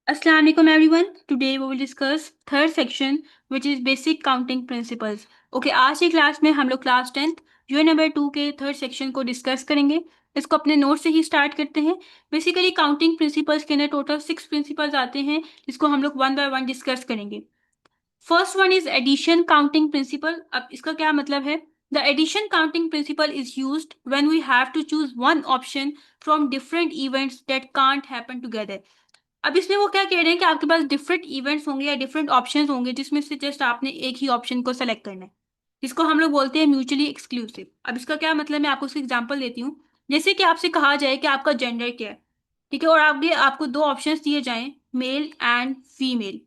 Assalamu alaikum everyone. Today we will discuss third section which is basic counting principles. Okay, आज की class में हम लोग class 10th unit number 2 के third section को discuss करेंगे। इसको अपने नोट से ही स्टार्ट करते हैं। बेसिकली काउंटिंग प्रिंसिपल्स के अंदर टोटल 6 प्रिंसिपल्स आते हैं जिसको हम लोग वन बाय वन डिस्कस करेंगे। First one is addition counting principle. अब इसका क्या मतलब है? The addition counting principle is used when we have to choose one option from different events that can't happen together. अब इसमें वो क्या कह रहे हैं कि आपके पास डिफरेंट इवेंट्स होंगे या डिफरेंट ऑप्शंस होंगे जिसमें से जस्ट आपने एक ही ऑप्शन को सेलेक्ट करना है, जिसको हम लोग बोलते हैं म्यूचुअली एक्सक्लूसिव। अब इसका क्या मतलब, मैं आपको उसका एग्जांपल देती हूँ। जैसे कि आपसे कहा जाए कि आपका जेंडर क्या है, ठीक है, और आगे आपको दो ऑप्शंस दिए जाएं, male and female.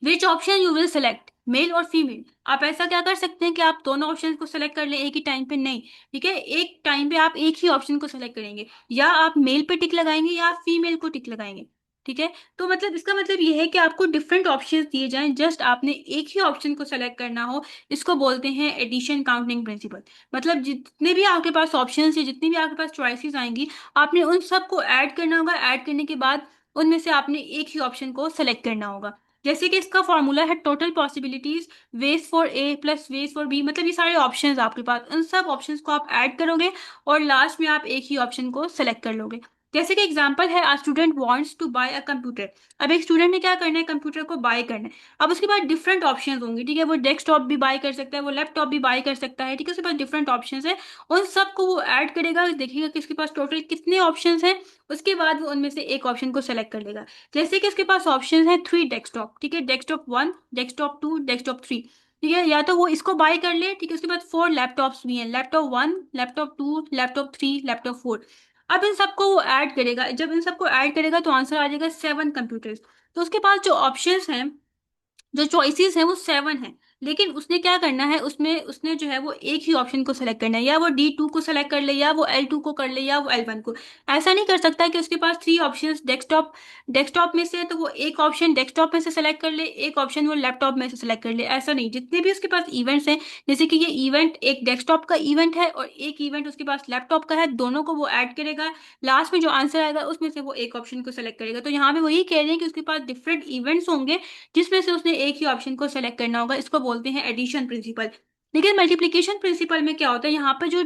Which option you will select, male और फीमेल। आप ऐसा क्या कर सकते हैं कि आप दोनों ऑप्शन को सेलेक्ट कर लें एक ही टाइम पे? नहीं, ठीक है, एक टाइम पे आप एक ही ऑप्शन को सेलेक्ट करेंगे। या आप मेल पे टिक लगाएंगे या आप फीमेल को टिक लगाएंगे, ठीक है। तो मतलब इसका मतलब ये है कि आपको डिफरेंट ऑप्शंस दिए जाएं, जस्ट आपने एक ही ऑप्शन को सेलेक्ट करना हो। इसको बोलते हैं एडिशन काउंटिंग प्रिंसिपल। मतलब जितने भी आपके पास ऑप्शंस या जितनी भी आपके पास चॉइसेस आएंगी, आपने उन सबको ऐड करना होगा। ऐड करने के बाद उनमें से आपने एक ही ऑप्शन को सेलेक्ट करना होगा। जैसे कि इसका फॉर्मूला है total possibilities ways for A plus ways for B. मतलब ये सारे ऑप्शंस आपके पास, उन सब ऑप्शंस को आप ऐड करोगे और लास्ट में आप एक ही ऑप्शन को सेलेक्ट कर लोगे। जैसे कि एग्जांपल है, a student wants to buy a computer. अब एक स्टूडेंट ने क्या करना है, कंप्यूटर को बाय करना है। अब उसके पास डिफरेंट ऑप्शंस होंगे, ठीक है, वो डेस्कटॉप भी बाय कर सकता है, वो लैपटॉप भी बाय कर सकता है, ठीक है, उसके पास डिफरेंट ऑप्शंस है। उन सबको वो ऐड करेगा, देखेगा कि उसके पास टोटल कितने ऑप्शंस हैं। उसके बाद वो उनमें से एक ऑप्शन को सेलेक्ट कर लेगा। जैसे कि इसके पास ऑप्शन है 3 डेस्कटॉप, ठीक है, डेस्कटॉप 1, डेस्कटॉप 2, डेस्कटॉप 3, ठीक है। या तो वो इसको बाय कर ले, ठीक है। उसके बाद 4 लैपटॉप्स भी हैं, लैपटॉप 1, लैपटॉप 2, लैपटॉप 3, लैपटॉप 4। अब इन सबको वो ऐड करेगा। जब इन सबको ऐड करेगा तो आंसर आ जाएगा 7 कंप्यूटर्स। तो उसके पास जो ऑप्शंस हैं, जो चॉइसेस हैं, वो 7 हैं। लेकिन उसने क्या करना है, उसमें उसने जो है वो एक ही ऑप्शन को सेलेक्ट करना है। या वो D2 को सेलेक्ट कर ले, या वो L2 को कर ले, या वो L1 को। ऐसा नहीं कर सकता कि उसके पास 3 ऑप्शंस डेस्कटॉप डेस्कटॉप में से, तो वो एक ऑप्शन डेस्कटॉप में से सेलेक्ट कर ले, एक ऑप्शन वो लैपटॉप में से सेलेक्ट कर ले। ऐसा नहीं, जितने भी उसके पास इवेंट्स हैं, जैसे कि ये इवेंट एक डेस्कटॉप का इवेंट है और एक इवेंट उसके पास लैपटॉप का है, दोनों को वो ऐड करेगा। लास्ट में जो आंसर आएगा उसमें से वो एक ऑप्शन को सेलेक्ट करेगा। तो यहाँ पे वही कह रहे हैं कि उसके पास डिफरेंट इवेंट्स होंगे जिसमें से उसने एक ही ऑप्शन को सेलेक्ट करना होगा। इसको बोलते हैं एडिशन प्रिंसिपल। लेकिन मल्टीप्लिकेशन प्रिंसिपल में क्या होता है, यहाँ पर जो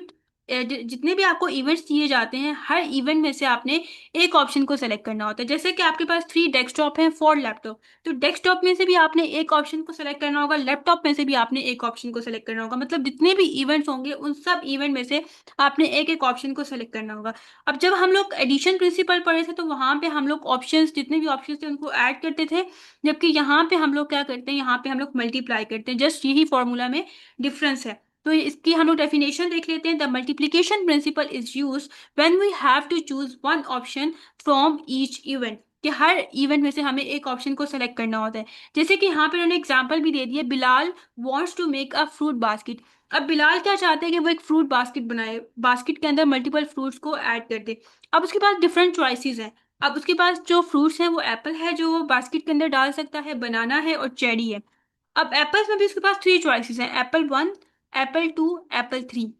जितने भी आपको इवेंट्स दिए जाते हैं, हर इवेंट में से आपने एक ऑप्शन को सेलेक्ट करना होता है। जैसे कि आपके पास 3 डेस्कटॉप हैं, 4 लैपटॉप, तो डेस्कटॉप में से भी आपने एक ऑप्शन को सेलेक्ट करना होगा, लैपटॉप में से भी आपने एक ऑप्शन को सेलेक्ट करना होगा। मतलब जितने भी इवेंट्स होंगे उन सब इवेंट में से आपने एक एक ऑप्शन को सेलेक्ट करना होगा। अब जब हम लोग एडिशन प्रिंसिपल पढ़े थे तो वहां पे हम लोग ऑप्शंस, जितने भी ऑप्शंस थे उनको ऐड करते थे। जबकि यहाँ पे हम लोग क्या करते हैं, यहाँ पे हम लोग मल्टीप्लाई करते हैं। जस्ट यही फॉर्मूला में डिफरेंस है। तो इसकी हम लोग डेफिनेशन देख लेते हैं। The multiplication principle is use when we have to choose one option from each event. कि हर इवेंट में से हमें एक ऑप्शन को सेलेक्ट करना होता है। जैसे कि यहाँ पे उन्होंने एग्जाम्पल भी दे दिया, Bilal wants to make a fruit basket. अब बिलाल क्या चाहते हैं कि वो एक फ्रूट बास्केट बनाए, बास्केट के अंदर मल्टीपल फ्रूट्स को ऐड कर दे। अब उसके पास डिफरेंट चॉइसेस हैं। अब उसके पास जो फ्रूट्स हैं वो एप्पल है जो वो बास्केट के अंदर डाल सकता है, बनाना है और चेरी है। अब एप्पल्स में भी उसके पास 3 चॉइसेस हैं, एप्पल 1, एप्पल 2, एप्पल 3।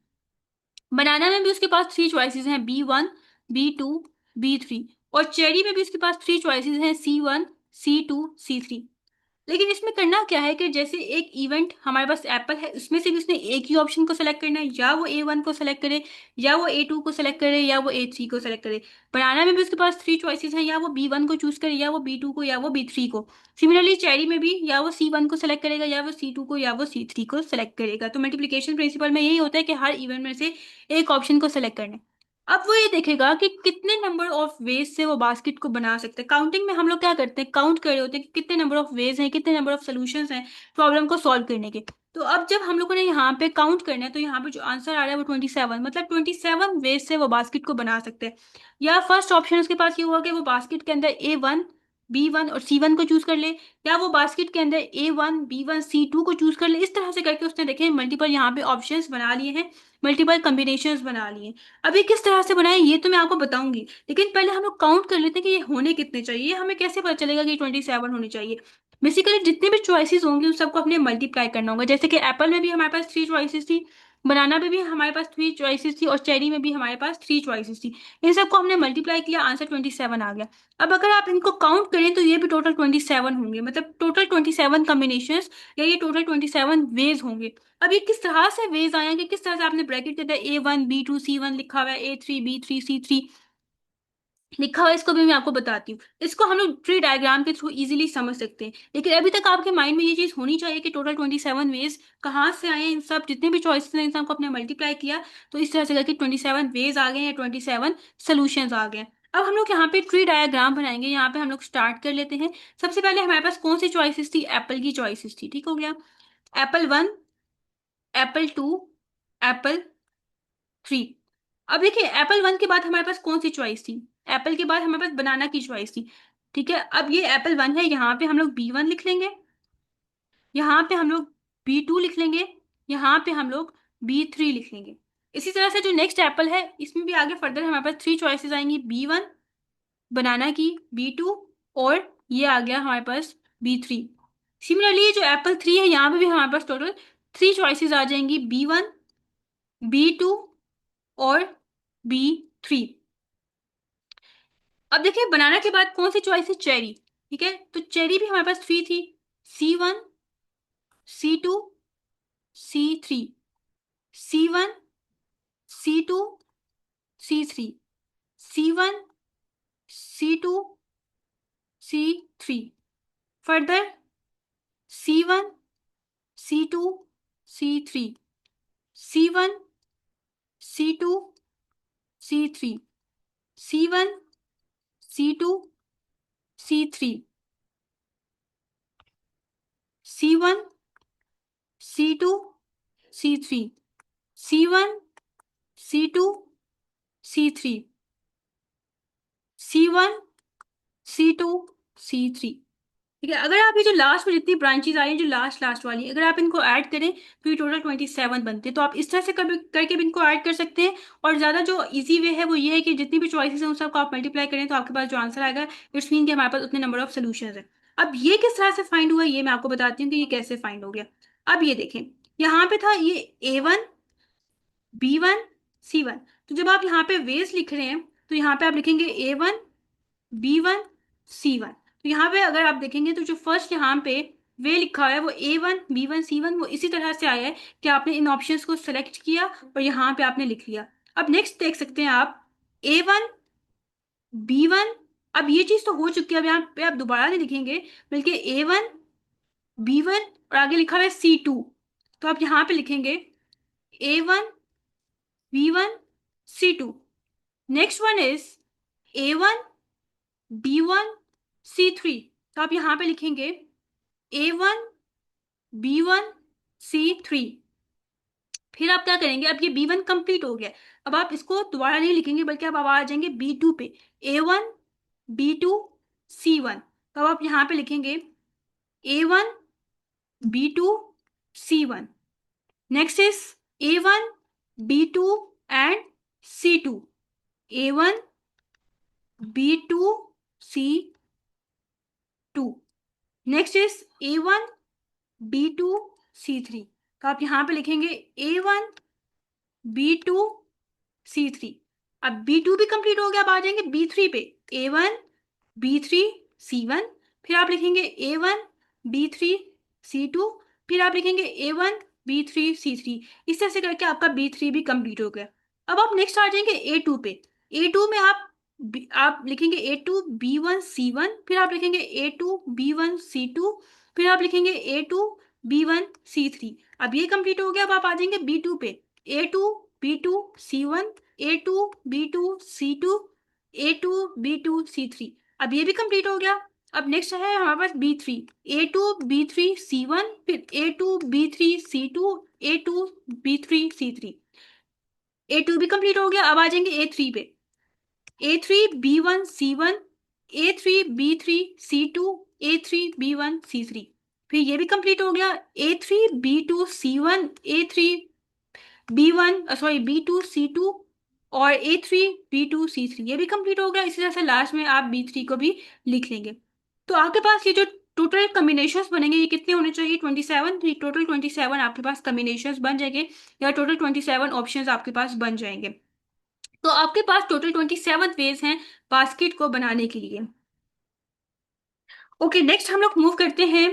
बनाना में भी उसके पास 3 चॉइसेस हैं, B1, B2, B3। और चेरी में भी उसके पास 3 चॉइसेस हैं, C1, C2, C3। लेकिन इसमें करना क्या है कि जैसे एक इवेंट हमारे पास एप्पल है, उसमें से भी उसने एक ही ऑप्शन को सेलेक्ट करना है। या वो A1 को सेलेक्ट करे, या वो A2 को सेलेक्ट करे, या वो A3 को सेलेक्ट करे। बनाना में भी उसके पास 3 चॉइसेस हैं, या वो B1 को चूज करे, या वो B2 को, या वो B3 को। सिमिलरली चेरी में भी या वो C1 को सेलेक्ट करेगा, या वो C2 को, या वो C3 को सेलेक्ट करेगा। तो मल्टीप्लिकेशन प्रिंसिपल में यही होता है कि हर इवेंट में से एक ऑप्शन को सेलेक्ट करना है। अब वो ये देखेगा कि कितने नंबर ऑफ वेज से वो बास्केट को बना सकते हैं। काउंटिंग में हम लोग क्या करते हैं, काउंट कर रहे होते हैं कि कितने नंबर ऑफ वेज हैं, कितने नंबर ऑफ सोल्यूशंस हैं प्रॉब्लम को सॉल्व करने के। तो अब जब हम लोगों ने यहाँ पे काउंट करना है तो यहाँ पे जो आंसर आ रहा है वो 27, मतलब 27 वेज से वो बास्केट को बना सकते हैं। या फर्स्ट ऑप्शन उसके पास ये हुआ कि वो बास्केट के अंदर B1 और C1 को चूज कर ले, या वो बास्केट के अंदर A1, B1, C2 को चूज कर ले। इस तरह से करके उसने देखे मल्टीपल यहाँ पे ऑप्शंस बना लिए हैं, मल्टीपल कॉम्बिनेशंस बना लिए। अब ये किस तरह से बनाए ये तो मैं आपको बताऊंगी, लेकिन पहले हम लोग काउंट कर लेते हैं कि ये होने कितने चाहिए। ये हमें कैसे पता चलेगा कि 27 होने चाहिए? बेसिकली जितने भी चॉइसेस होंगे उन सबको अपने मल्टीप्लाई करना होगा। जैसे कि एप्पल में भी हमारे पास 3 चॉइसेस थी, बनाना में भी हमारे पास 3 चॉइसेस थी और चेरी में भी हमारे पास 3 चॉइसेस थी। इन सबको हमने मल्टीप्लाई किया, आंसर 27 आ गया। अब अगर आप इनको काउंट करें तो ये भी टोटल 27 होंगे, मतलब टोटल 27 कॉम्बिनेशंस या ये टोटल 27 वेज होंगे। अब ये किस तरह से वेज आएंगे, किस तरह से आपने ब्रैकेट कर दिया, A1 B2 C1 लिखा हुआ है, A3 B3 C3 लिखा हुआ है, इसको भी मैं आपको बताती हूँ। इसको हम लोग ट्री डायग्राम के थ्रू इजीली समझ सकते हैं, लेकिन अभी तक आपके माइंड में ये चीज होनी चाहिए कि टोटल 27 वेज कहाँ से आए, इन सब जितने भी चॉइसेस हैं इन सबको आपने मल्टीप्लाई किया तो इस तरह से करके 27 वेज आ गए या 27 सोल्यूशन आ गए। अब हम लोग यहाँ पे ट्री डायग्राम बनाएंगे, यहाँ पे हम लोग स्टार्ट कर लेते हैं। सबसे पहले हमारे पास कौन सी चॉइसेस थी, एप्पल की चॉइसेस थी, ठीक हो गया। Apple 1, Apple 2, Apple 3। अब देखिए एप्पल 1 के बाद हमारे पास कौन सी चॉइस थी, एप्पल के बाद हमारे पास बनाना की चॉइस थी। ठीक है, अब ये एप्पल 1 है, यहाँ पे हम लोग B1 लिख लेंगे, यहाँ पे हम लोग B2 लिख लेंगे, यहाँ पे हम लोग B3 लिख लेंगे। इसी तरह से जो नेक्स्ट एप्पल है इसमें भी आगे फर्दर हमारे पास 3 चॉइसेस आएंगी, B1, बनाना की, B2 और ये आ गया हमारे पास B3। सिमिलरली जो एप्पल 3 है यहाँ पे भी हमारे पास टोटल 3 चॉइसेस आ जाएंगी, B1, B2 और B3। अब देखिए बनाना के बाद कौन सी चॉइस है, चेरी। ठीक है, तो चेरी भी हमारे पास 3 थी, C1 C2 C3, C1 C2 C3, C1 C2 C3, further C1 C2 C3, C1 C2 C3, C1 C2 C3, C1 C2 C3, C1 C2 C3, C1 C2 C3। ठीक है, अगर आप ये जो लास्ट में जितनी ब्रांचेस आ रही हैं, जो लास्ट लास्ट वाली, अगर आप इनको ऐड करें तो ये टोटल 27 बनते हैं। तो आप इस तरह से कभी करके भी इनको ऐड कर सकते हैं। और ज़्यादा जो इजी वे है वो ये है कि जितनी भी चॉइसेस हैं उन सबको आप मल्टीप्लाई करें तो आपके पास जो आंसर आएगा इट्स मीन कि हमारे पास उतने नंबर ऑफ सोल्यूशन है। अब ये किस तरह से फाइंड हुआ ये मैं आपको बताती हूँ कि ये कैसे फाइंड हो गया। अब ये देखें, यहाँ पे था ये A1 B1 C1। तो जब आप यहाँ पे वेज लिख रहे हैं तो यहाँ पे आप लिखेंगे A1 B1 C1। तो यहाँ पे अगर आप देखेंगे तो जो फर्स्ट यहाँ पे वे लिखा है वो A1 B1 C1 वो इसी तरह से आया है कि आपने इन ऑप्शंस को सेलेक्ट किया और यहाँ पे आपने लिख लिया। अब नेक्स्ट देख सकते हैं आप A1 B1। अब ये चीज तो हो चुकी है, अब यहाँ पे आप दोबारा नहीं लिखेंगे बल्कि A1 B1 और आगे लिखा हुआ है C2। तो आप यहाँ पे लिखेंगे A1 B1 C2। Next one is A1 B1 C3। तो आप यहाँ पे लिखेंगे A1 B1 C3। फिर आप क्या करेंगे, अब ये B1 कंप्लीट हो गया, अब आप इसको दोबारा नहीं लिखेंगे बल्कि अब आ जाएंगे B2 पे, A1 B2 C1। तो अब आप यहाँ पे लिखेंगे A1 B2 C1। Next is A1 B2 and C2, A1 B2 C2। Next is A1 B2 C3। तो आप यहाँ पे लिखेंगे A1 B2 C3। अब B2 भी कंप्लीट हो गया, अब आ जाएंगे B3 पे, A1 B3 C1। फिर आप लिखेंगे A1 B3 C2। फिर आप लिखेंगे A1 B3 C3। इस तरह से करके आपका B3 भी कंप्लीट हो गया। अब आप नेक्स्ट आ जाएंगे A2 पे। A2 में आप लिखेंगे A2 B1 C1। फिर आप लिखेंगे A2 B1 C2। फिर आप लिखेंगे A2 B1 C3। अब ये कंप्लीट हो गया, अब आप आ जाएंगे B2 पे, A2 B2 C1, A2 B2 C2, A2 B2 C3। अब ये भी कंप्लीट हो गया। अब नेक्स्ट है हमारे पास B3, A2 B3 C1, फिर A2 B3 C2, A2 B3 C3। A2 भी कंप्लीट हो गया, अब आ जाएंगे A3 पे, A3 B1 C1, A3 B3 C2, A3 B1 C3। फिर ये भी कंप्लीट हो गया, A3 B2 C1, B2 C2 और A3 B2 C3। ये भी कंप्लीट हो गया। इसी तरह से लास्ट में आप B3 को भी लिख लेंगे। तो आपके पास ये जो टोटल कम्बिनेशंस बनेंगे, ये कितने होने चाहिए, 27, टोटल 27 आपके पास कम्बिनेशंस बन जाएंगे, या टोटल 27 ऑप्शंस आपके पास बन जाएंगे। तो आपके पास टोटल 27 वेज हैं बास्केट को बनाने के लिए। ओके, नेक्स्ट हम लोग मूव करते हैं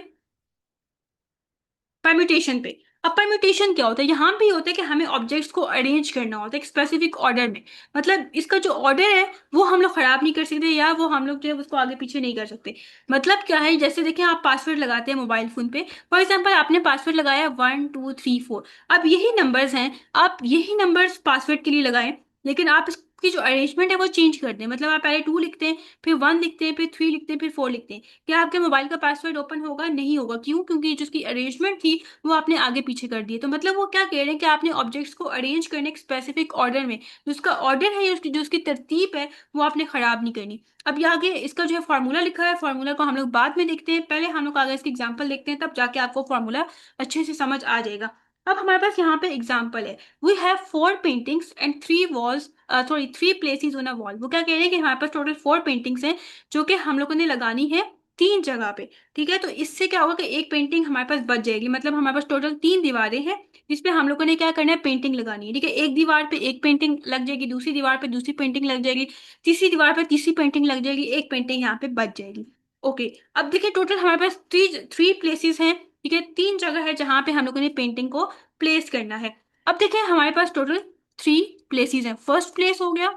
परम्यूटेशन पे। अब परम्यूटेशन क्या होता है, यहाँ भी होता है कि हमें ऑब्जेक्ट्स को अरेंज करना होता है एक स्पेसिफिक ऑर्डर में। मतलब इसका जो ऑर्डर है वो हम लोग खराब नहीं कर सकते, या वो हम लोग जो है उसको आगे पीछे नहीं कर सकते। मतलब क्या है, जैसे देखिए आप पासवर्ड लगाते हैं मोबाइल फोन पे, फॉर एग्जाम्पल आपने पासवर्ड लगाया 1 2 3 4। अब यही नंबर्स हैं, आप यही नंबर्स पासवर्ड के लिए लगाएं, लेकिन आप इसकी जो अरेंजमेंट है वो चेंज कर दें। मतलब आप पहले 2 लिखते हैं, फिर 1 लिखते हैं, फिर 3 लिखते हैं, फिर 4 लिखते हैं। क्या आपके मोबाइल का पासवर्ड ओपन होगा? नहीं होगा। क्यों? क्योंकि जो उसकी अरेंजमेंट थी वो आपने आगे पीछे कर दिए। तो मतलब वो क्या कह रहे हैं कि आपने ऑब्जेक्ट्स को अरेंज करने एक स्पेसिफिक ऑर्डर में, जो उसका ऑर्डर है या उसकी जो उसकी तरतीब है वो आपने खराब नहीं करनी। अब ये आगे इसका जो है फॉर्मूला लिखा है, फॉर्मूला को हम लोग बाद में देखते हैं, पहले हम लोग आगे इसकी एग्जाम्पल देखते हैं, तब जाके आपको फॉर्मूला अच्छे से समझ आ जाएगा। अब हमारे पास यहाँ पे एग्जाम्पल है, we have 4 paintings and 3 walls, sorry 3 places on a wall. वो क्या कह रहे हैं कि हमारे पास टोटल 4 पेंटिंग्स हैं जो कि हम लोगों ने लगानी है 3 जगह पे। ठीक है, तो इससे क्या होगा कि एक पेंटिंग हमारे पास बच जाएगी। मतलब हमारे पास टोटल 3 दीवारें हैं जिसपे हम लोगों ने क्या करना है, पेंटिंग लगानी है। ठीक है, एक दीवार पे एक पेंटिंग लग जाएगी, दूसरी दीवार पे दूसरी पेंटिंग लग जाएगी, तीसरी दीवार पे तीसरी पेंटिंग लग जाएगी, एक पेंटिंग यहाँ पे बच जाएगी। ओके, अब देखिए टोटल हमारे पास थ्री थ्री प्लेसेस हैं। ठीक है, 3 जगह है जहां पे हम लोगों ने पेंटिंग को प्लेस करना है। अब देखिए हमारे पास टोटल 3 प्लेसेस हैं। फर्स्ट प्लेस हो गया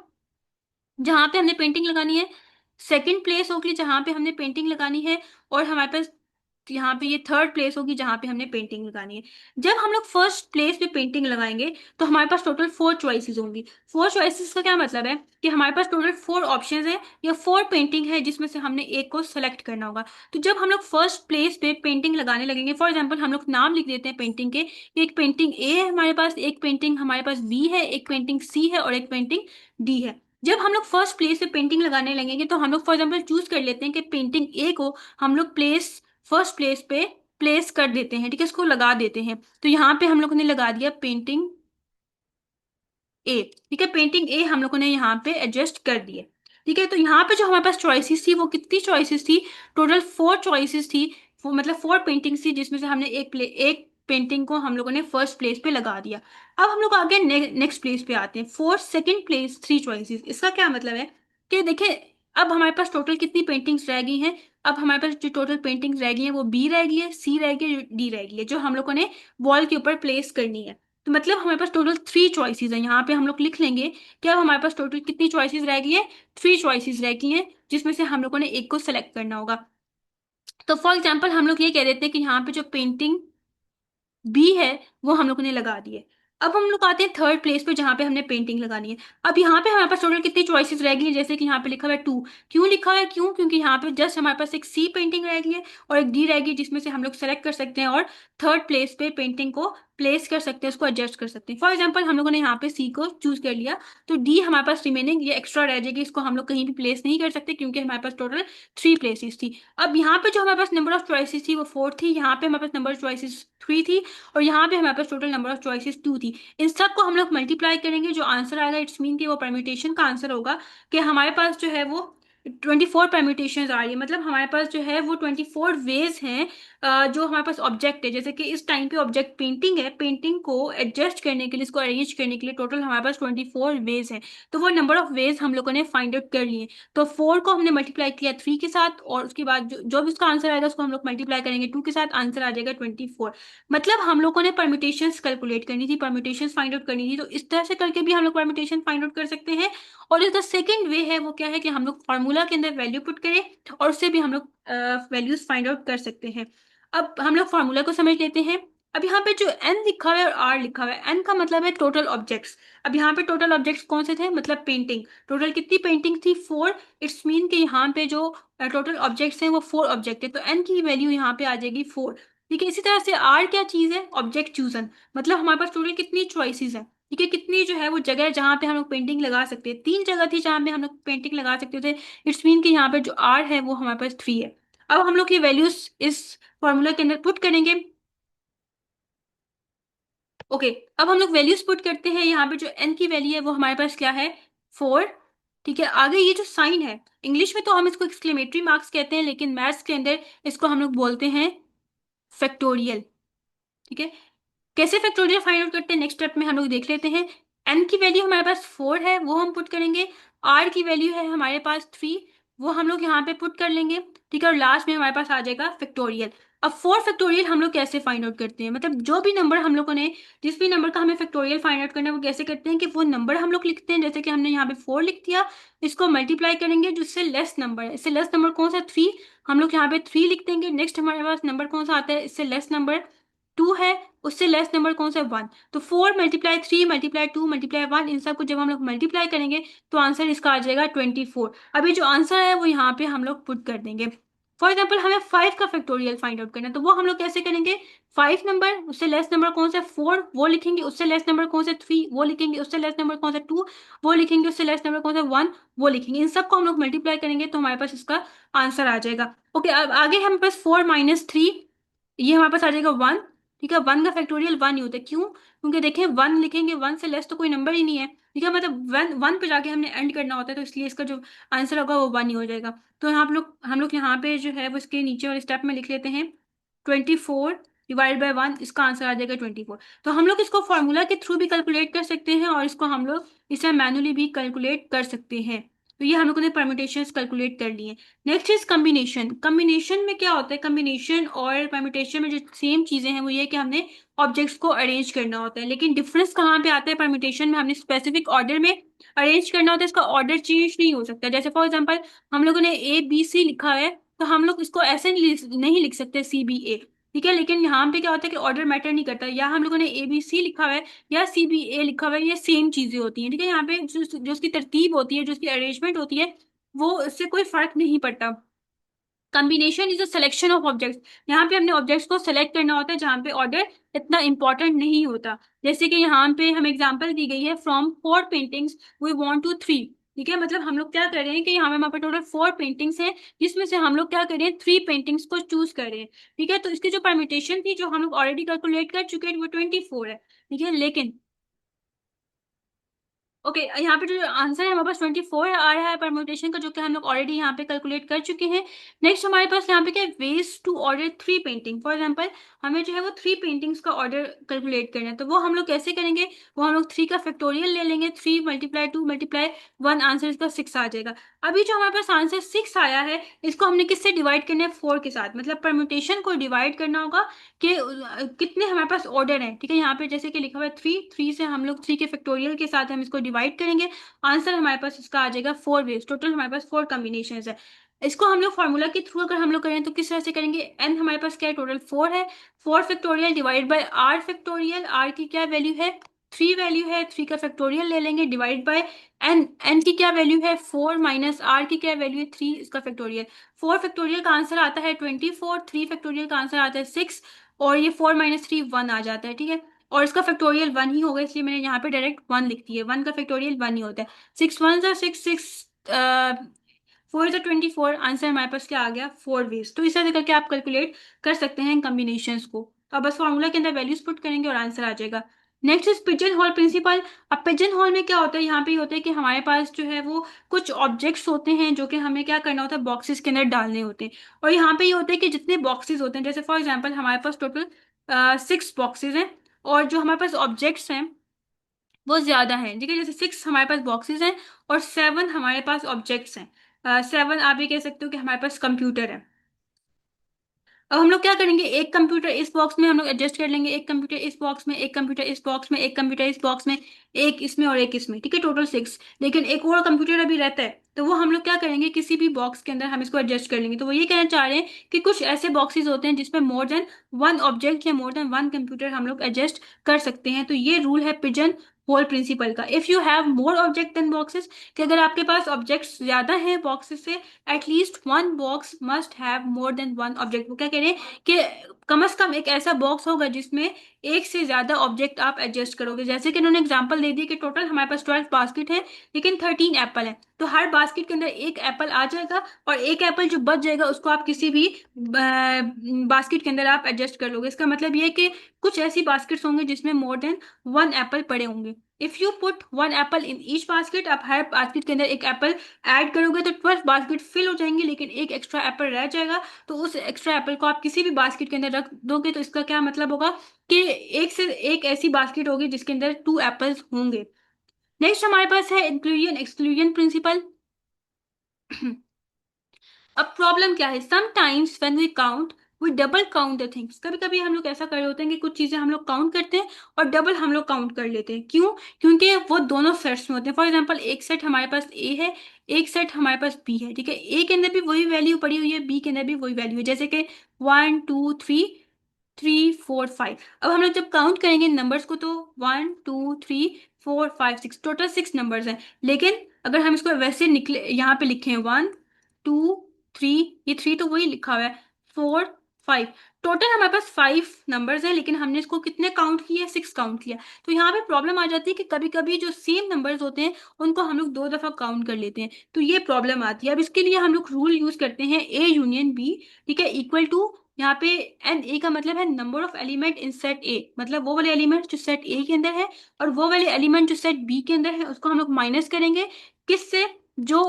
जहां पे हमने पेंटिंग लगानी है, सेकंड प्लेस होगी जहां पे हमने पेंटिंग लगानी है, और हमारे पास यहाँ पे ये थर्ड प्लेस होगी जहां पे हमने पेंटिंग लगानी है। जब हम लोग फर्स्ट प्लेस पे पेंटिंग लगाएंगे तो हमारे पास टोटल 4 चॉइसेस होंगी। 4 चॉइसेस का क्या मतलब है कि हमारे पास टोटल 4 ऑप्शंस हैं या 4 पेंटिंग है जिसमें से हमने एक को सेलेक्ट करना होगा। तो जब हम लोग फर्स्ट प्लेस पे पेंटिंग लगाने लगेंगे, फॉर एग्जाम्पल हम लोग नाम लिख देते हैं पेंटिंग के, एक पेंटिंग ए है हमारे पास, एक पेंटिंग हमारे पास बी है, एक पेंटिंग सी है, और एक पेंटिंग डी है। जब हम लोग फर्स्ट प्लेस पे पेंटिंग लगाने लगेंगे तो हम लोग फॉर एग्जाम्पल चूज कर लेते हैं कि पेंटिंग ए को हम लोग फर्स्ट प्लेस पे प्लेस कर देते हैं। ठीक है, इसको लगा देते हैं। तो यहाँ पे हम लोगों ने लगा दिया पेंटिंग ए। ठीक है, पेंटिंग ए हम लोगों ने यहाँ पे एडजस्ट कर दिए। ठीक है, तो यहाँ पे जो हमारे पास चॉइसेस थी वो कितनी चॉइसेस थी, टोटल 4 चॉइसेस थी। वो मतलब 4 पेंटिंग्स थी जिसमें से हमने एक पेंटिंग को हम लोगों ने फर्स्ट प्लेस पे लगा दिया। अब हम लोग आगे नेक्स्ट प्लेस पे आते हैं, फोर्थ सेकंड प्लेस 3 चॉइसेस। इसका क्या मतलब है कि देखिए अब हमारे पास टोटल कितनी पेंटिंग्स रह गई हैं। अब हमारे पास जो टोटल पेंटिंग्स रह गई हैं वो बी रह गई है, सी रह गई है, डी रह गई है, जो हम लोगों ने वॉल के ऊपर प्लेस करनी है। तो मतलब हमारे पास टोटल 3 चॉइसेस हैं। यहाँ पे हम लोग लिख लेंगे कि अब हमारे पास टोटल कितनी चॉइसेस रह गई है, 3 चॉइसेस रह गई हैं, जिसमें से हम लोगों ने एक को सेलेक्ट करना होगा। तो फॉर एग्जाम्पल हम लोग ये कह देते हैं कि यहाँ पे जो पेंटिंग बी है वो हम लोगों ने लगा दी है। अब हम लोग आते हैं थर्ड प्लेस पे जहाँ पे हमने पेंटिंग लगानी है। अब यहाँ पे हमारे पास टोटल कितनी चॉइसेस रह गई हैं, जैसे कि यहाँ पे लिखा हुआ है 2। क्यों लिखा हुआ है? क्यों? क्योंकि यहाँ पे जस्ट हमारे पास एक सी पेंटिंग रह गई है और एक डी रह गई, जिसमें से हम लोग सेलेक्ट कर सकते हैं और थर्ड प्लेस पे पेंटिंग को प्लेस कर सकते हैं, उसको एडजस्ट कर सकते हैं। फॉर एग्जाम्पल हम लोगों ने यहाँ पे सी को चूज कर लिया, तो डी हमारे पास रिमेनिंग ये एक्स्ट्रा रह जाएगी, इसको हम लोग कहीं भी प्लेस नहीं कर सकते क्योंकि हमारे पास टोटल 3 प्लेसेस थी। अब यहाँ पे जो हमारे पास नंबर ऑफ चॉइसेस थी वो 4 थी, यहाँ पे हमारे पास नंबर ऑफ चॉइसेस 3 थी, और यहाँ पे हमारे पास टोटल नंबर ऑफ चॉइसेस 2 थी। इन सब को हम लोग मल्टीप्लाई करेंगे, जो आंसर आएगा इट्स मीन कि वो परम्यूटेशन का आंसर होगा, कि हमारे पास जो है वो 24 परम्यूटेशन आ रही है। मतलब हमारे पास जो है वो 24 वेज हैं, जो हमारे पास ऑब्जेक्ट है। जैसे कि इस टाइम पे ऑब्जेक्ट पेंटिंग है, पेंटिंग को एडजस्ट करने के लिए, इसको अरेंज करने के लिए टोटल हमारे पास 24 वेज हैं। तो वो नंबर ऑफ वेज हम लोगों ने फाइंड आउट कर लिए। तो 4 को हमने मल्टीप्लाई किया 3 के साथ, और उसके बाद जो भी उसका आंसर आएगा उसको हम लोग मल्टीप्लाई करेंगे 2 के साथ, आंसर आ जाएगा 24। मतलब हम लोगों ने परम्यूटेशंस कैलकुलेट करनी थी, परम्यूटेशंस फाइंड आउट करनी थी। तो इस तरह से करके भी हम लोग परम्यूटेशन फाइंड आउट कर सकते हैं। और जो सेकंड वे है वो क्या है कि हम लोग फार्मूला के अंदर वैल्यू पुट करें और उससे भी हम लोग वैल्यूज फाइंड आउट कर सकते हैं। अब हम लोग फार्मूला को समझ लेते हैं। अब यहाँ पे जो n लिखा हुआ है और r लिखा हुआ है, n का मतलब है टोटल ऑब्जेक्ट्स। अब यहाँ पे टोटल ऑब्जेक्ट्स कौन से थे, मतलब पेंटिंग। टोटल कितनी पेंटिंग थी, 4। इट्स मीन कि यहाँ पे जो टोटल ऑब्जेक्ट्स हैं वो 4 ऑब्जेक्ट है, तो n की वैल्यू यहाँ पे आ जाएगी 4। ठीक है, इसी तरह से r क्या चीज है, ऑब्जेक्ट चूजन। मतलब हमारे पास टोटल कितनी चॉइसेस है। ठीक है, कितनी जो है वो जगह है जहाँ पे हम लोग पेंटिंग लगा सकते हैं, 3 जगह थी जहाँ पे हम लोग पेंटिंग लगा सकते थे। इट्स मीन कि यहाँ पे जो r है वो हमारे पास 3 है। अब हम लोग ये वैल्यूज इस फॉर्मूला के अंदर पुट करेंगे। ओके, अब हम लोग वैल्यूज पुट करते हैं। यहाँ पे जो n की वैल्यू है वो हमारे पास क्या है, 4। ठीक है, आगे ये जो साइन है, इंग्लिश में तो हम इसको एक्सक्लेमेटरी मार्क्स कहते हैं, लेकिन मैथ्स के अंदर इसको हम लोग बोलते हैं फैक्टोरियल। ठीक है, कैसे फैक्टोरियल फाइंड आउट करते हैं नेक्स्ट स्टेप में हम लोग देख लेते हैं। एन की वैल्यू हमारे पास 4 है, वो हम पुट करेंगे। आर की वैल्यू है हमारे पास 3, वो हम लोग यहाँ पे पुट कर लेंगे। ठीक है, और लास्ट में हमारे पास आ जाएगा फैक्टोरियल। अब 4 फैक्टोरियल हम लोग कैसे फाइंड आउट करते हैं, मतलब जो भी नंबर हम लोगों ने, जिस भी नंबर का हमें फैक्टोरियल फाइंड आउट करना है, वो कैसे करते हैं कि वो नंबर हम लोग लिखते हैं, जैसे कि हमने यहाँ पे 4 लिख दिया, इसको मल्टीप्लाई करेंगे जिससे लेस नंबर है, इससे लेस नंबर कौन सा 3, हम लोग यहाँ पे 3 लिख देंगे। नेक्स्ट हमारे पास नंबर कौन सा आता है, इससे लेस नंबर 2 है, उससे लेस नंबर कौन सा है 1। तो 4 मल्टीप्लाई 3 मल्टीप्लाई 2 मल्टीप्लाई 1, इन सबको जब हम लोग मल्टीप्लाई करेंगे तो आंसर इसका आ जाएगा 24। अभी जो आंसर है वो यहाँ पे हम लोग पुट कर देंगे। फॉर एग्जाम्पल हमें 5 का फैक्टोरियल फाइंड आउट करना है, तो वो हम लोग कैसे करेंगे, 5 नंबर, उससे लेस नंबर कौन सा 4 वो लिखेंगे, उससे लेस नंबर कौन सा 3 वो लिखेंगे, उससे लेस नंबर कौन सा 2 वो लिखेंगे, उससे लेस नंबर कौन सा 1 वो लिखेंगे। इन सबको हम लोग मल्टीप्लाई करेंगे तो हमारे पास इसका आंसर आ जाएगा। ओके, अब आगे हमारे पास 4 - 3, ये हमारे पास आ जाएगा 1। ठीक है, 1 का फैक्टोरियल 1 ही होता है, क्यों, क्योंकि देखें 1 लिखेंगे, 1 से लेस तो कोई नंबर ही नहीं है। ठीक है, मतलब 1 पे जाके हमने एंड करना होता है, तो इसलिए इसका जो आंसर होगा वो 1 ही हो जाएगा। तो यहाँ हम लोग यहाँ पे जो है वो इसके नीचे वाले स्टेप में लिख लेते हैं 24 ÷ 1, इसका आंसर आ जाएगा 24। तो हम लोग इसको फॉर्मूला के थ्रू भी कैलकुलेट कर सकते हैं, और इसको हम लोग इसे मैनुअली भी कैलकुलेट कर सकते हैं। तो ये हम लोगों ने परम्यूटेशंस कैलकुलेट कर लिए। Next is combination. कम्बिनेशन में क्या होता है, कम्बिनेशन और परम्यूटेशन में जो सेम चीजें हैं वो ये है कि हमने ऑब्जेक्ट्स को अरेंज करना होता है, लेकिन डिफरेंस कहाँ पे आता है, परम्यूटेशन में हमने स्पेसिफिक ऑर्डर में अरेंज करना होता है, इसका ऑर्डर चेंज नहीं हो सकता। जैसे फॉर एग्जाम्पल हम लोगों ने ABC लिखा है, तो हम लोग इसको ऐसे नहीं लिख सकते CBA। ठीक है, लेकिन यहाँ पे क्या होता है कि ऑर्डर मैटर नहीं करता, या हम लोगों ने ABC लिखा हुआ है या CBA लिखा हुआ है, ये सेम चीजें होती हैं। ठीक है, यहाँ पे जो उसकी तरतीब होती है, जो उसकी अरेंजमेंट होती है, वो इससे कोई फर्क नहीं पड़ता। Combination is a selection of objects, यहाँ पे हमने ऑब्जेक्ट्स को सेलेक्ट करना होता है जहाँ पे ऑर्डर इतना इंपॉर्टेंट नहीं होता। जैसे कि यहाँ पे हम एग्जांपल दी गई है, from 4 paintings we want to 3। ठीक है, मतलब हम लोग क्या कर रहे हैं कि यहाँ पे हमारे टोटल 4 पेंटिंग्स हैं, जिसमें से हम लोग क्या कर रहे हैं, 3 पेंटिंग्स को चूज कर रहे हैं। ठीक है, तो इसकी जो परमिटेशन थी, जो हम लोग ऑलरेडी कैलकुलेट कर चुके हैं, वो 24 है। ठीक है, लेकिन ओके यहाँ पे जो आंसर है हमारे पास 24 आ रहा है परम्यूटेशन का, जो कि हम लोग ऑलरेडी यहाँ पे कैलकुलेट कर चुके हैं। नेक्स्ट हमारे पास यहाँ पे क्या है, ways to order 3 painting. For example हमें जो है वो 3 पेंटिंग्स का ऑर्डर कैलकुलेट करना है, तो वो हम लोग कैसे करेंगे, वो हम लोग 3 का फैक्टोरियल ले लेंगे, 3 मल्टीप्लाई 2 मल्टीप्लाई 1, आंसर इसका 6 आ जाएगा। अभी जो हमारे पास आंसर 6 आया है, इसको हमने किससे डिवाइड करना है, 4 के साथ, मतलब परम्यूटेशन को डिवाइड करना होगा कि कितने हमारे पास ऑर्डर हैं। ठीक है, यहाँ पे जैसे कि लिखा हुआ है 3, 3 से हम लोग 3 के फैक्टोरियल के साथ हम इसको डिवाइड करेंगे, आंसर हमारे पास इसका आ जाएगा 4 वेज। टोटल हमारे पास 4 कॉम्बिनेशन है। इसको हम लोग फॉर्मूला के थ्रू अगर हम लोग करें तो किस तरह से करेंगे, एन हमारे पास क्या है, टोटल 4 है, 4 factorial divide by R factorial, R की क्या वैल्यू है, 3 वैल्यू है, 3 का फैक्टोरियल ले लेंगे, डिवाइड बाय एन, एन की क्या वैल्यू है 4, माइनस आर की क्या वैल्यू है 3, इसका फैक्टोरियल। 4 फैक्टोरियल का आंसर आता है 24, 3 फैक्टोरियल का आंसर आता है 6, और ये 4 - 3 1 आ जाता है। ठीक है, और इसका फैक्टोरियल 1 ही होगा, इसलिए मैंने यहाँ पे डायरेक्ट 1 लिख दिया है, 1 का फैक्टोरियल 1 ही होता है। 6 1 ज़ा 6, 6 4 ज़ा 24, आंसर हमारे पास क्या आ गया, 4 वेज। तो इस तरह से करके आप कैलकुलेट कर सकते हैं कॉम्बिनेशंस को। तो अब बस फॉर्मूला के अंदर वैल्यूज पुट करेंगे और आंसर आ जाएगा। Next is pigeon hole principle. अब पिजन होल में क्या होता है, यहाँ पे ये होता है कि हमारे पास जो है वो कुछ ऑब्जेक्ट्स होते हैं जो कि हमें क्या करना होता है, बॉक्सेस के अंदर डालने होते हैं। और यहाँ पे ये होता है कि जितने बॉक्सेस होते हैं, जैसे फॉर एग्जाम्पल हमारे पास टोटल 6 बॉक्सेस हैं, और जो हमारे पास ऑब्जेक्ट्स हैं वो ज्यादा हैं। ठीक है, जैसे 6 हमारे पास बॉक्सेस हैं और 7 हमारे पास ऑब्जेक्ट्स हैं। 7 आप ये कह सकते हो कि हमारे पास कंप्यूटर है। अब हम लोग क्या करेंगे, एक कंप्यूटर इस बॉक्स में हम लोग एडजस्ट कर लेंगे, एक कंप्यूटर इस बॉक्स में, एक कंप्यूटर इस बॉक्स में, एक कंप्यूटर इस बॉक्स में, एक इसमें और एक इसमें। ठीक है, टोटल 6। लेकिन एक और कंप्यूटर अभी रहता है, तो वो हम लोग क्या करेंगे, किसी भी बॉक्स के अंदर हम इसको एडजस्ट कर लेंगे। तो वो ये कहना चाह रहे हैं कि कुछ ऐसे बॉक्सेस होते हैं जिसमें मोर देन 1 ऑब्जेक्ट या मोर देन 1 कंप्यूटर हम लोग एडजस्ट कर सकते हैं। तो ये रूल है पिजन होल प्रिंसिपल का। If you have more object than boxes, कि अगर आपके पास ऑब्जेक्ट्स ज्यादा हैं बॉक्सेस से, at least 1 box must have more than 1 object. वो क्या कह रहे हैं कि कम से कम एक ऐसा बॉक्स होगा जिसमें एक से ज्यादा ऑब्जेक्ट आप एडजस्ट करोगे। जैसे कि उन्होंने एग्जांपल दे दिया कि टोटल हमारे पास 12 बास्केट है, लेकिन 13 एप्पल है, तो हर बास्केट के अंदर एक एप्पल आ जाएगा, और एक एप्पल जो बच जाएगा उसको आप किसी भी बास्केट के अंदर आप एडजस्ट कर लोगे। इसका मतलब ये है कि कुछ ऐसी बास्केट्स होंगे जिसमें मोर देन 1 एप्पल पड़े होंगे। If you put one apple in each basket, आप हर बास्केट के अंदर एक एप्पल ऐड करोगे तो 12 बास्केट फिल हो जाएंगे, लेकिन एक एक्स्ट्रा एप्पल रह जाएगा। तो उस एक्स्ट्रा एप्पल को आप किसी भी बास्केट के अंदर रख दोगे, तो इसका क्या मतलब होगा कि एक से एक ऐसी बास्केट होगी जिसके अंदर 2 एप्पल्स होंगे। नेक्स्ट हमारे पास है इंक्लूजन एक्सक्लूजन प्रिंसिपल। अब प्रॉब्लम क्या है, sometimes when we count we double count the things. कभी कभी हम लोग ऐसा कर रहे होते हैं कि कुछ चीजें हम लोग काउंट करते हैं और डबल हम लोग काउंट कर लेते हैं। क्यों? क्योंकि वो दोनों सेट्स में होते हैं। फॉर एग्जांपल एक सेट हमारे पास ए है, एक सेट हमारे पास बी है, ठीक है। ए के अंदर भी वही वैल्यू पड़ी हुई है, बी के अंदर भी वही वैल्यू है, जैसे कि 1 2 3 3 4 5। अब हम लोग जब काउंट करेंगे नंबर्स को तो 1 2 3 4 5 6, टोटल 6 नंबर्स हैं। लेकिन अगर हम इसको वैसे निकले यहाँ पे लिखे हैं 1 2 3, ये 3 तो वही लिखा हुआ है, 4 5, टोटल हमारे पास 5 नंबर्स हैं, लेकिन हमने इसको कितने काउंट किए, 6 काउंट किया। तो यहाँ पे प्रॉब्लम आ जाती है कि कभी कभी जो सेम नंबर्स होते हैं उनको हम लोग 2 दफा काउंट कर लेते हैं, तो ये प्रॉब्लम आती है। अब इसके लिए हम लोग रूल यूज करते हैं ए यूनियन बी, ठीक है, इक्वल टू यहाँ पे एन ए का मतलब है number of element in set ए, मतलब वो वाले एलिमेंट जो सेट ए के अंदर है और वो वाले एलिमेंट जो सेट बी के अंदर है उसको हम लोग माइनस करेंगे। किससे? जो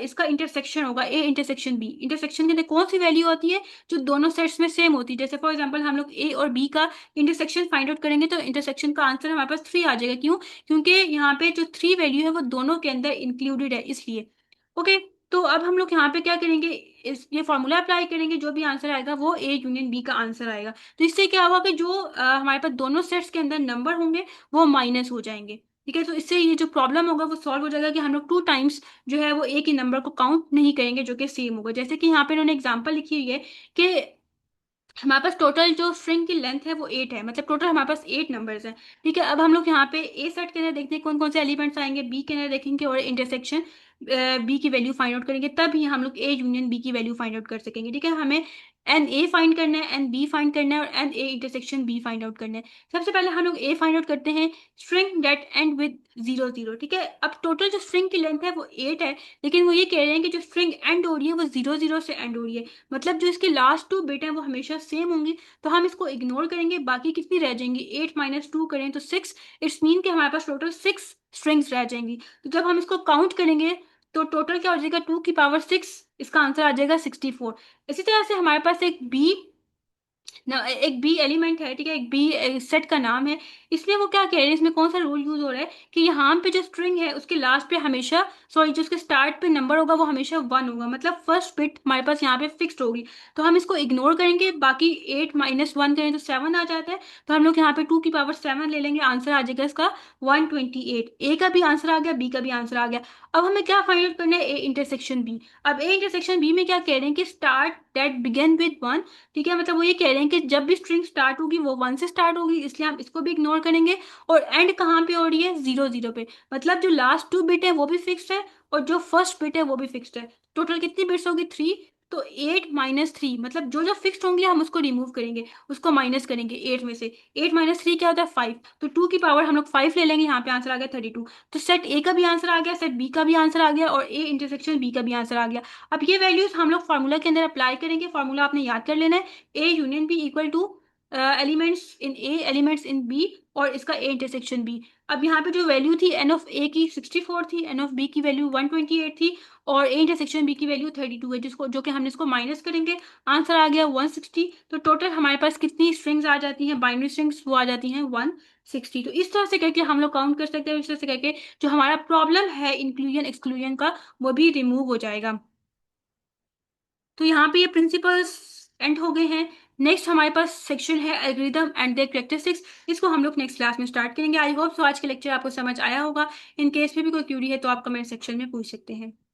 इसका इंटरसेक्शन होगा, ए इंटरसेक्शन बी। इंटरसेक्शन के अंदर कौन सी वैल्यू होती है? जो दोनों सेट्स में सेम होती है। जैसे फॉर एग्जांपल हम लोग ए और बी का इंटरसेक्शन फाइंड आउट करेंगे तो इंटरसेक्शन का आंसर हमारे पास 3 आ जाएगा। क्यों? क्योंकि यहाँ पे जो 3 वैल्यू है वो दोनों के अंदर इंक्लूडेड है, इसलिए। ओके, तो अब हम लोग यहाँ पे क्या करेंगे, इस ये फॉर्मूला अप्लाई करेंगे, जो भी आंसर आएगा वो ए यूनियन बी का आंसर आएगा। तो इससे क्या होगा कि जो हमारे पास दोनों सेट्स के अंदर नंबर होंगे वो माइनस हो जाएंगे, ठीक है। तो इससे ये जो प्रॉब्लम होगा वो सॉल्व हो जाएगा कि हम लोग 2 टाइम्स जो है वो एक ही नंबर को काउंट नहीं करेंगे जो कि सेम होगा। जैसे कि यहाँ पे इन्होंने एग्जांपल लिखी हुई है कि हमारे पास टोटल जो स्ट्रिंग की लेंथ है वो 8 है, मतलब टोटल हमारे पास 8 नंबर्स हैं, ठीक है। अब हम लोग यहाँ पे ए सेट के अंदर देखते हैं कौन कौन से एलिमेंट्स आएंगे, बी के अंदर देखेंगे और इंटरसेक्शन बी की वैल्यू फाइंड आउट करेंगे, तब ही हम लोग ए यूनियन बी की वैल्यू फाइंड आउट कर सकेंगे, ठीक है। हमें एन ए फाइंड करना है, एन बी फाइंड करना है और N A intersection B find out करना है। सबसे पहले हम लोग ए फाइंड आउट करते हैं, स्ट्रिंग डेट एंड विद 0 0, ठीक है। अब टोटल जो स्ट्रिंग की लेंथ है वो 8 है, लेकिन वो ये कह रहे हैं कि जो स्ट्रिंग एंड हो रही है वो 0 0 से एंड हो रही है, मतलब जो इसके लास्ट 2 बिट हैं वो हमेशा सेम होंगी। तो हम इसको इग्नोर करेंगे, बाकी कितनी रह जाएंगी, 8 माइनस 2 करें तो 6। इट्स मीन कि हमारे पास टोटल 6 स्ट्रिंग्स रह जाएंगी। तो जब हम इसको काउंट करेंगे तो टोटल क्या हो जाएगा, 2 की पावर 6, इसका आंसर आ जाएगा 64। इसी तरह से हमारे पास एक बी एक बी एलिमेंट है, ठीक है, एक बी सेट का नाम है। इसलिए वो क्या कह रहे हैं, इसमें कौन सा रूल यूज हो रहा है कि यहाँ पे जो स्ट्रिंग है उसके लास्ट पे हमेशा, सॉरी, जो उसके स्टार्ट पे नंबर होगा वो हमेशा 1 होगा, मतलब फर्स्ट बिट हमारे पास यहाँ पे फिक्स्ड होगी। तो हम इसको इग्नोर करेंगे, बाकी 8 माइनस 1 करें तो 7 आ जाता है। तो हम लोग यहाँ पे 2 की पावर 7 ले लेंगे, आंसर आ जाएगा इसका 128। ए का भी आंसर आ गया, बी का भी आंसर आ गया। अब हमें क्या फाइंड आउट करना है, ए इंटरसेक्शन बी। अब ए इंटरसेक्शन बी में क्या कह रहे हैं कि स्टार्ट दैट बिगेन विद 1, ठीक है, मतलब वो ये कह रहे हैं कि जब भी स्ट्रिंग स्टार्ट होगी वो 1 से स्टार्ट होगी, इसलिए हम इसको भी इग्नोर करेंगे। और एंड कहाँ पे हो रही है, 0 0 पे, मतलब जो लास्ट 2 बिट है वो भी फिक्स्ड है और जो फर्स्ट बिट है वो भी फिक्स्ड है। टोटल कितनी बिट्स होगी, 3। तो 8 माइनस 3, मतलब जो जो फिक्स्ड होंगी हम उसको रिमूव करेंगे, उसको माइनस करेंगे 8 में से। 8 माइनस 3 क्या होता है, 5। तो 2 की पावर हम लोग 5 ले लेंगे, यहाँ पे आंसर आ गया 32। तो सेट ए का भी आंसर आ गया, सेट बी का भी आंसर आ गया और ए इंटरसेक्शन बी का भी आंसर आ गया। अब ये वैल्यूज हम लोग फार्मूला के अंदर अप्लाई करेंगे। फार्मूला आपने याद कर लेना है, A union B equal to elements in A elements in B और इसका ए इंटरसेक्शन बी। अब यहाँ पे जो वैल्यू थी एन ऑफ ए की 64 थी, एन ऑफ बी की वैल्यू 128 थी और ए इंटरसेक्शन बी की वैल्यू 32 है, जिसको जो कि हमने इसको माइनस करेंगे, आंसर आ गया 160। तो टोटल हमारे पास कितनी स्ट्रिंग्स आ जाती हैं, बाइनरी स्ट्रिंग्स, वो आ जाती हैं 160। तो इस तरह से करके हम लोग काउंट कर सकते हैं। इस तरह से करके जो हमारा प्रॉब्लम है इंक्लूजन एक्सक्लूजन का वो भी रिमूव हो जाएगा। तो यहाँ पे ये प्रिंसिपल्स एंड हो गए हैं। नेक्स्ट हमारे पास सेक्शन है एल्गोरिथम एंड देयर कैरेक्टरिस्टिक्स। इसको हम लोग नेक्स्ट क्लास में स्टार्ट करेंगे। आई होप सो आज के लेक्चर आपको समझ आया होगा। इन केस में भी कोई क्यूरी है तो आप कमेंट सेक्शन में पूछ सकते हैं।